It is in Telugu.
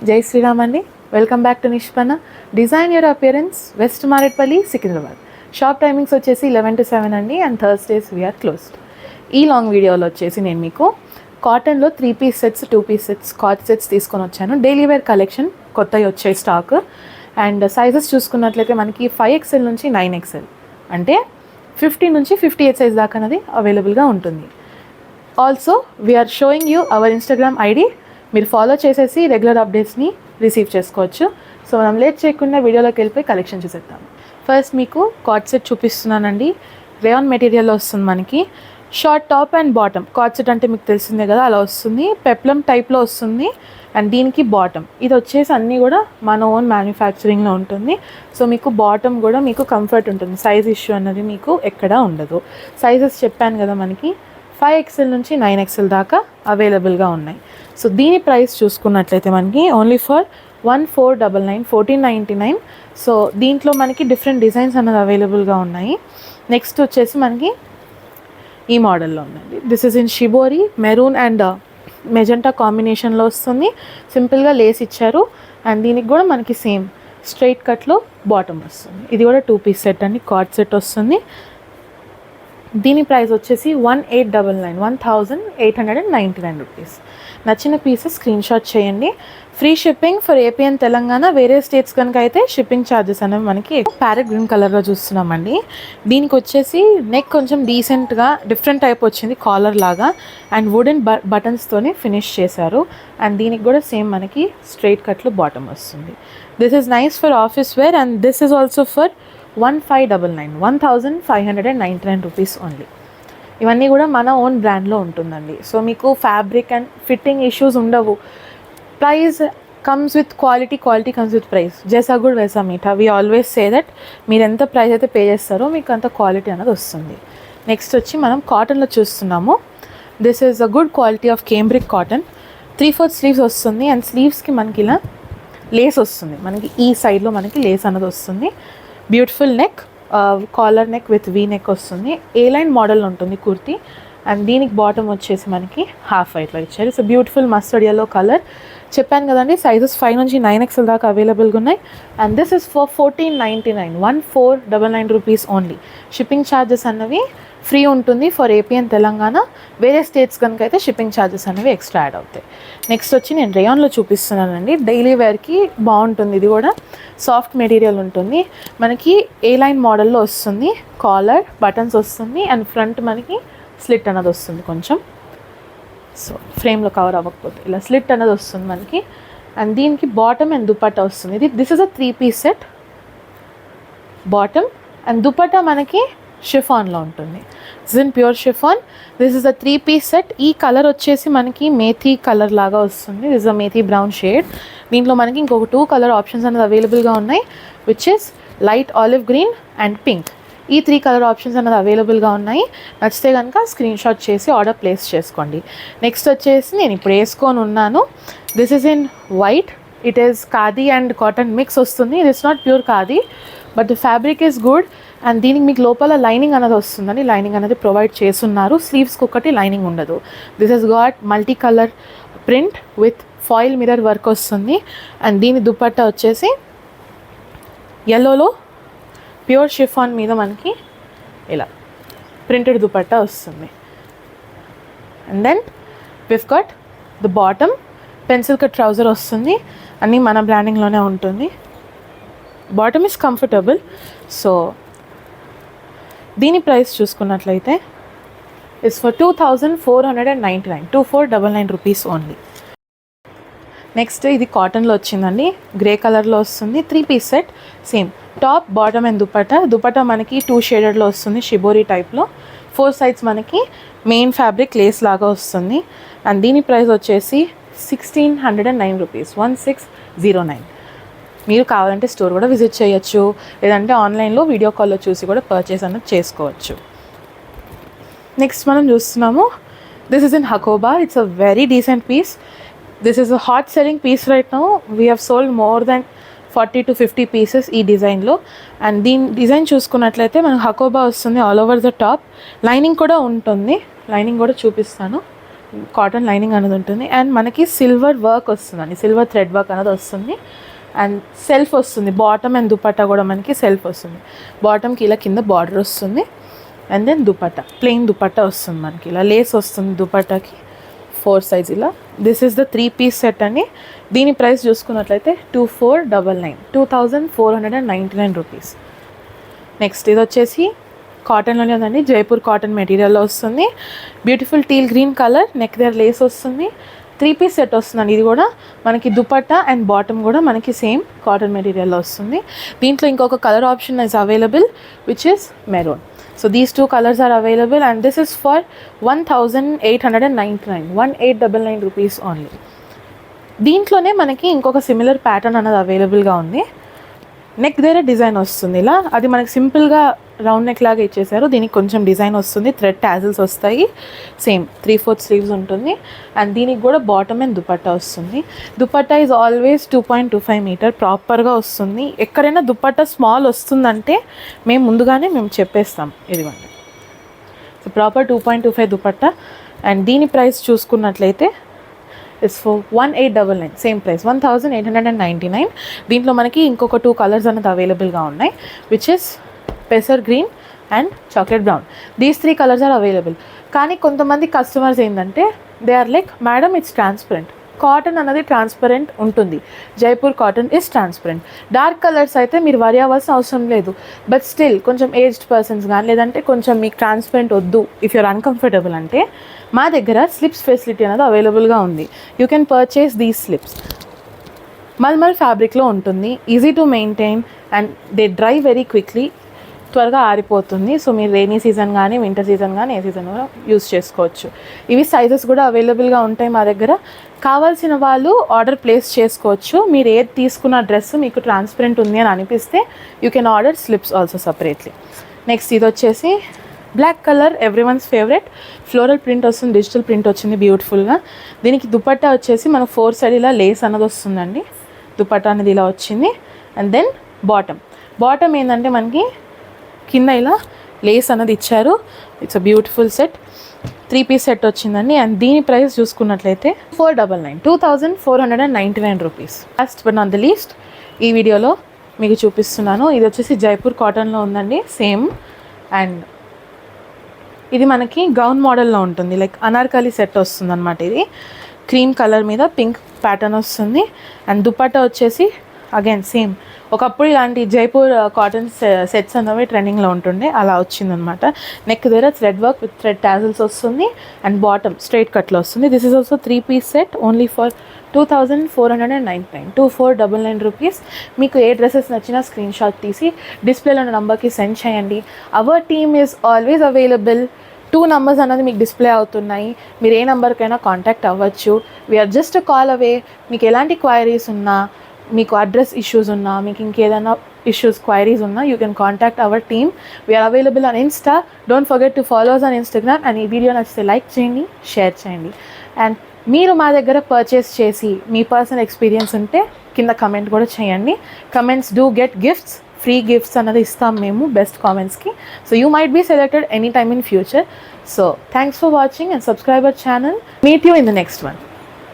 జై శ్రీరామ్ అండి. Welcome back to Nishpanna design your appearance, west Marredpally, Secunderabad. Shop timings వచ్చేసి 11 to 7 అండి, అండ్ థర్స్డేస్ వీఆర్ క్లోజ్డ్. ఈ లాంగ్ వీడియోలో వచ్చేసి నేను మీకు కాటన్లో 3 piece sets, 2 piece sets, card sets తీసుకొని వచ్చాను. డైలీ వేర్ కలెక్షన్ కొత్తవి వచ్చే స్టాక్. అండ్ సైజెస్ చూసుకున్నట్లయితే మనకి 5XL నుంచి 9XL, అంటే 50 నుంచి 58 సైజ్ దాకా అనేది అవైలబుల్గా ఉంటుంది. Also we're showing you our Instagram ID. మీరు ఫాలో చేసేసి రెగ్యులర్ అప్డేట్స్ని రిసీవ్ చేసుకోవచ్చు. సో మనం లేట్ చేయకుండా వీడియోలోకి వెళ్ళిపోయి కలెక్షన్ చూసేద్దాం. ఫస్ట్ మీకు కార్డ్ సెట్ చూపిస్తున్నానండి. రేయాన్ మెటీరియల్లో వస్తుంది మనకి. Short top and bottom. Co-ord set అంటే మీకు తెలిసిందే కదా, అలా వస్తుంది. పెప్లం టైప్లో వస్తుంది. అండ్ దీనికి బాటమ్ ఇది వచ్చేసి అన్నీ కూడా మన ఓన్ మ్యానుఫ్యాక్చరింగ్లో ఉంటుంది. సో మీకు బాటమ్ కూడా మీకు కంఫర్ట్ ఉంటుంది. సైజ్ ఇష్యూ అన్నది మీకు ఎక్కడా ఉండదు. సైజెస్ చెప్పాను కదా, మనకి 5XL నుంచి 9XL దాకా అవైలబుల్గా ఉన్నాయి. సో దీని ప్రైస్ చూసుకున్నట్లయితే మనకి ఓన్లీ ఫర్ 1499, 1499. సో దీంట్లో మనకి డిఫరెంట్ డిజైన్స్ అన్నది అవైలబుల్గా ఉన్నాయి. నెక్స్ట్ వచ్చేసి మనకి ఈ మోడల్లో ఉందండి. This is in shibori, maroon and magenta కాంబినేషన్లో వస్తుంది. సింపుల్గా లేస్ ఇచ్చారు. అండ్ దీనికి కూడా మనకి సేమ్ స్ట్రైట్ కట్లో బాటమ్ వస్తుంది. ఇది కూడా 2 piece సెట్ అండి, కార్డ్ సెట్ వస్తుంది. దీని ప్రైస్ వచ్చేసి 1899, 1899 రూపీస్. నచ్చిన పీసెస్ స్క్రీన్ షాట్ చేయండి. Free shipping for AP and Telangana. వేరే స్టేట్స్ కనుక అయితే షిప్పింగ్ ఛార్జెస్ అనేవి మనకి ప్యారెట్ గ్రీన్ కలర్లో చూస్తున్నామండి. దీనికి వచ్చేసి నెక్ కొంచెం డీసెంట్గా డిఫరెంట్ టైప్ వచ్చింది, కాలర్ లాగా. అండ్ వుడెన్ బటన్స్తోనే ఫినిష్ చేశారు. అండ్ దీనికి కూడా సేమ్ మనకి స్ట్రైట్ కట్లో బాటమ్ వస్తుంది. This is nice for office wear. And this is also for 1599, 1599 rupees only. ఇవన్నీ కూడా మన ఓన్ బ్రాండ్లో ఉంటుందండి. సో మీకు ఫ్యాబ్రిక్ అండ్ ఫిట్టింగ్ ఇష్యూస్ ఉండవు. Price comes with quality, quality comes with price. జైసా గుడ్ వైసా మీఠా. వీ ఆల్వేస్ సే దట్ మీరు ఎంత ప్రైస్ అయితే పే చేస్తారో మీకు అంత క్వాలిటీ అనేది వస్తుంది. నెక్స్ట్ వచ్చి మనం కాటన్లో చూస్తున్నాము. This is a good quality of కేంబ్రిక్ cotton. 3/4 sleeves వస్తుంది. అండ్ స్లీవ్స్కి మనకి ఇలా లేస్ వస్తుంది. మనకి ఈ సైడ్లో మనకి లేస్ అనేది వస్తుంది. Beautiful neck, collar neck with V neck వస్తుంది. ఏ లైన్ మోడల్ ఉంటుంది కుర్తీ. అండ్ దీనికి బాటమ్ వచ్చేసి మనకి హాఫ్ వైట్లో ఇచ్చారు. So beautiful mustard yellow colour. చెప్పాను కదండి, సైజెస్ 5 నుంచి 9XL దాకా అవైలబుల్గా ఉన్నాయి. And this is for 1499, 1499 rupees only. Shipping charges అన్నవి ఫ్రీ ఉంటుంది ఫర్ ఏపీ అండ్ తెలంగాణ. వేరే స్టేట్స్ కనుక అయితే షిప్పింగ్ ఛార్జెస్ అనేవి ఎక్స్ట్రా యాడ్ అవుతాయి. నెక్స్ట్ వచ్చి నేను రేయాన్లో చూపిస్తున్నానండి. డైలీ వేర్కి బాగుంటుంది. ఇది కూడా సాఫ్ట్ మెటీరియల్ ఉంటుంది. మనకి ఏ లైన్ మోడల్లో వస్తుంది. కాలర్ బటన్స్ వస్తుంది. అండ్ ఫ్రంట్ మనకి స్లిట్ అన్నది వస్తుంది కొంచెం. సో ఫ్రేమ్లో కవర్ అవ్వకపోతే ఇలా స్లిట్ అనేది వస్తుంది మనకి. అండ్ దీనికి బాటమ్ అండ్ దుపట్టా వస్తుంది. This is a 3 piece set. Bottom and dupatta మనకి షిఫాన్లో ఉంటుంది. This in pure chiffon. This is a 3 piece set. ఈ కలర్ వచ్చేసి మనకి మేథీ కలర్ లాగా వస్తుంది. This is a methi brown shade. దీంట్లో మనకి ఇంకొక 2 కలర్ ఆప్షన్స్ అనేది అవైలబుల్గా ఉన్నాయి, which is light olive green and pink. ఈ 3 కలర్ ఆప్షన్స్ అనేది అవైలబుల్గా ఉన్నాయి. నచ్చితే కనుక స్క్రీన్ షాట్ చేసి ఆర్డర్ ప్లేస్ చేసుకోండి. నెక్స్ట్ వచ్చేసి నేను ఇప్పుడు వేసుకొని ఉన్నాను. This is in white. It is khadi and cotton mix వస్తుంది. It is not pure khadi, but the fabric is good. And దీనికి మీకు లోపల లైనింగ్ అనేది వస్తుందండి. లైనింగ్ అనేది ప్రొవైడ్ చేస్తున్నారు. స్లీవ్స్కి ఒకటి లైనింగ్ ఉండదు. This has got multi colour print with foil mirror work వస్తుంది. అండ్ దీని దుపట్టా వచ్చేసి ఎల్లోలో ప్యూర్ షిఫాన్ మీద మనకి ఇలా ప్రింటెడ్ దుపట్టా వస్తుంది. And then we've cut the bottom, pencil cut trouser వస్తుంది. అన్నీ మన బ్రాండింగ్లోనే ఉంటుంది. Bottom is comfortable. సో దీని ప్రైస్ చూసుకున్నట్లయితే it's for 2499, 2499 rupees only. Next ఇది కాటన్లో వచ్చిందండి. గ్రే కలర్లో వస్తుంది. 3 piece set. Same top bottom and dupatta. Dupatta మనకి 2 షేడెడ్లో వస్తుంది, షిబోరి టైప్లో. 4 sides మనకి మెయిన్ ఫ్యాబ్రిక్ లేస్ లాగా వస్తుంది. అండ్ దీని ప్రైస్ వచ్చేసి 1609 రూపీస్, 1609. మీరు కావాలంటే స్టోర్ కూడా విజిట్ చేయొచ్చు, లేదంటే ఆన్లైన్లో వీడియో కాల్లో చూసి కూడా పర్చేస్ అన్నది చేసుకోవచ్చు. నెక్స్ట్ మనం చూస్తున్నాము. This is in Hakoba. It's a very decent piece. This is a hot selling piece right now. We have sold more than 40 to 50 pieces ఈ డిజైన్లో. అండ్ దీని డిజైన్ చూసుకున్నట్లయితే మనకు హకోబా వస్తుంది all over the top. Lining కూడా ఉంటుంది. లైనింగ్ కూడా చూపిస్తాను. కాటన్ లైనింగ్ అనేది ఉంటుంది. అండ్ మనకి సిల్వర్ వర్క్ వస్తుందండి, సిల్వర్ థ్రెడ్ వర్క్ అనేది వస్తుంది. అండ్ సెల్ఫ్ వస్తుంది, బాటమ్ అండ్ దుపట్టా కూడా మనకి సెల్ఫ్ వస్తుంది. బాటమ్కి ఇలా కింద బార్డర్ వస్తుంది. And then dupatta, plain dupatta వస్తుంది మనకి. ఇలా లేస్ వస్తుంది దుపట్టాకి 4 సైజ్ ఇలా. This is the 3 piece set అండి. దీని ప్రైస్ చూసుకున్నట్లయితే 2499, 2499 రూపీస్. నెక్స్ట్ ఇది వచ్చేసి కాటన్లోనే ఉందండి, జైపూర్ కాటన్ మెటీరియల్లో వస్తుంది. Beautiful teal green colour, neck దగ్గర లేస్ వస్తుంది. 3 పీస్ సెట్ వస్తుందండి. ఇది కూడా మనకి దుపట్టా అండ్ బాటమ్ కూడా మనకి సేమ్ కాటన్ మెటీరియల్లో వస్తుంది. దీంట్లో ఇంకొక colour option is available which is maroon. So these 2 colours are available and this is for 1899, 1899 rupees only. దీంట్లోనే మనకి ఇంకొక సిమిలర్ ప్యాటర్న్ అనేది అవైలబుల్గా ఉంది. నెక్ దగ్గర డిజైన్ వస్తుంది ఇలా, అది మనకి సింపుల్గా రౌండ్ నెక్ లాగా ఇచ్చేసారు. దీనికి కొంచెం డిజైన్ వస్తుంది, థ్రెడ్ టాజిల్స్ వస్తాయి, సేమ్ 3/4 స్లీవ్స్ ఉంటుంది. అండ్ దీనికి కూడా బాటమ్ అండ్ దుపట్టా వస్తుంది. దుపట్టా ఈజ్ ఆల్వేస్ 2.25 మీటర్ ప్రాపర్గా వస్తుంది. ఎక్కడైనా దుపట్టా స్మాల్ వస్తుందంటే ముందుగానే మేము చెప్పేస్తాం. ఇదిగోండి, సో ప్రాపర్ 2.25 దుపట్టా. అండ్ దీని ప్రైస్ చూసుకున్నట్లయితే ఇట్స్ ఫర్ 1899, సేమ్ ప్రైస్ 1899. దీంట్లో మనకి ఇంకొక 2 కలర్స్ అనేది అవైలబుల్గా ఉన్నాయి విచ్ ఇస్ పెసర్ green and chocolate brown. These 3 colours are available. కానీ కొంతమంది కస్టమర్స్ ఏంటంటే they are like, madam it's transparent. Cotton అనేది ట్రాన్స్పరెంట్ ఉంటుంది, Jaipur cotton is transparent. Dark colours అయితే మీరు వరి అవ్వాల్సిన అవసరం లేదు. బట్ స్టిల్ కొంచెం ఏజ్డ్ పర్సన్స్ కానీ లేదంటే కొంచెం మీకు ట్రాన్స్పరెంట్ వద్దు, ఇఫ్ యూఆర్ అన్కంఫర్టబుల్ అంటే మా దగ్గర స్లిప్స్ ఫెసిలిటీ అనేది అవైలబుల్గా ఉంది. You can purchase these slips. Mulmul ఫ్యాబ్రిక్లో ఉంటుంది, easy to maintain and they dry very quickly, త్వరగా ఆరిపోతుంది. సో మీరు రైనీ సీజన్ కానీ వింటర్ సీజన్ కానీ ఏ సీజన్ కూడా యూస్ చేసుకోవచ్చు. ఇవి సైజెస్ కూడా అవైలబుల్గా ఉంటాయి మా దగ్గర. కావాల్సిన వాళ్ళు ఆర్డర్ ప్లేస్ చేసుకోవచ్చు. మీరు ఏది తీసుకున్న డ్రెస్ మీకు ట్రాన్స్పరెంట్ ఉంది అని అనిపిస్తే you can order slips also separately. Next ఇది వచ్చేసి black colour, every one's favourite. Floral print వస్తుంది, డిజిటల్ ప్రింట్ వచ్చింది బ్యూటిఫుల్గా. దీనికి దుపట్టా వచ్చేసి మనకు 4 సైడ్ ఇలా లేస్ అన్నది వస్తుందండి. దుపట్టా అనేది ఇలా వచ్చింది. అండ్ దెన్ బాటమ్ ఏంటంటే మనకి కింద ఇలా లేస్ అన్నది ఇచ్చారు. It's a beautiful set, 3 piece set వచ్చిందండి. అండ్ దీని ప్రైస్ చూసుకున్నట్లయితే 499, 2499 rupees. Last but not the least ఈ వీడియోలో మీకు చూపిస్తున్నాను. ఇది వచ్చేసి జైపూర్ కాటన్లో ఉందండి సేమ్. అండ్ ఇది మనకి గౌన్ మోడల్లో ఉంటుంది, లైక్ అనార్కలి సెట్ వస్తుంది అనమాట. ఇది క్రీమ్ కలర్ మీద పింక్ ప్యాటర్న్ వస్తుంది. అండ్ దుపట్టా వచ్చేసి అగైన్ సేమ్. ఒకప్పుడు ఇలాంటి జైపూర్ కాటన్ సెట్స్ అనేవి ట్రెండింగ్లో ఉంటుండే, అలా వచ్చిందనమాట. నెక్ దగ్గర thread work with thread tassels వస్తుంది. అండ్ బాటమ్ స్ట్రైట్ కట్లో వస్తుంది. This is also 3 piece set only for 2499, 2499 rupees. మీకు ఏ డ్రెస్సెస్ నచ్చినా స్క్రీన్ షాట్ తీసి డిస్ప్లేలో ఉన్న నెంబర్కి సెండ్ చేయండి. Our team is always available. 2 numbers అనేది మీకు డిస్ప్లే అవుతున్నాయి, మీరు ఏ నెంబర్కైనా కాంటాక్ట్ అవ్వచ్చు. We're just a call away. మీకు ఎలాంటి క్వైరీస్ ఉన్నా, మీకు అడ్రస్ ఇష్యూస్ ఉన్నా, మీకు ఇంకేదైనా ఇష్యూస్ క్వైరీస్ ఉన్నా, you can contact our team. We're available on Insta. Don't forget to follow us on Instagram. And ఈ వీడియో నచ్చితే లైక్ చేయండి, షేర్ చేయండి. అండ్ మీరు మా దగ్గర పర్చేస్ చేసి మీ పర్సనల్ ఎక్స్పీరియన్స్ ఉంటే కింద కమెంట్ కూడా చేయండి. Comments do get gifts, free gifts అన్నది ఇస్తాం మేము బెస్ట్ కామెంట్స్కి. So you might be selected any time in future. So thanks for watching and subscribe our channel. Meet you in the next one.